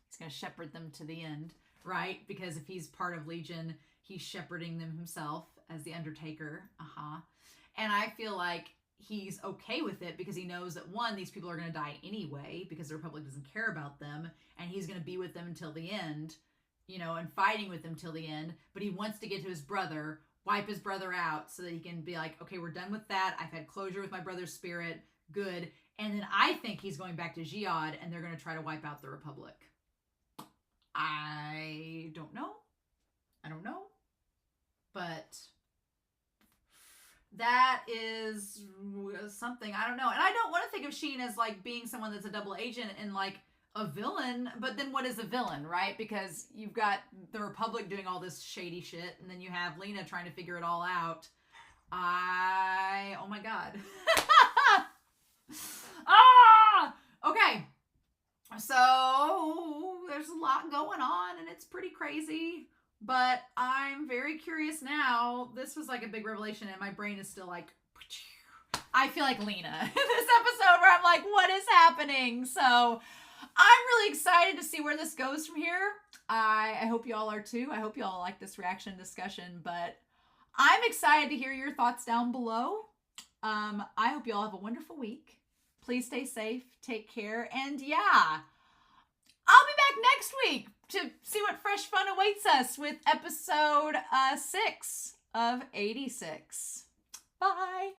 S1: He's going to shepherd them to the end, right? Because if he's part of Legion, he's shepherding them himself as the Undertaker. And I feel like he's okay with it because he knows that, one, these people are going to die anyway because the Republic doesn't care about them, and he's going to be with them until the end, you know, and fighting with them till the end. But he wants to get to his brother, wipe his brother out so that he can be like, okay, we're done with that. I've had closure with my brother's spirit. Good. And then I think he's going back to Giad, and they're going to try to wipe out the Republic. I don't know. But that is something. I don't know. And I don't want to think of Sheen as like being someone that's a double agent and like a villain. But then what is a villain, right? Because you've got the Republic doing all this shady shit, and then you have Lena trying to figure it all out. Oh my God. Okay. So there's a lot going on, and it's pretty crazy. But I'm very curious now. This was like a big revelation, and my brain is still like, I feel like Lena in this episode where I'm like, what is happening? So I'm really excited to see where this goes from here. I hope y'all are too. I hope y'all like this reaction discussion, but I'm excited to hear your thoughts down below. I hope y'all have a wonderful week. Please stay safe, take care, and yeah, I'll be back next week to see what fresh fun awaits us with episode 6 of 86. Bye.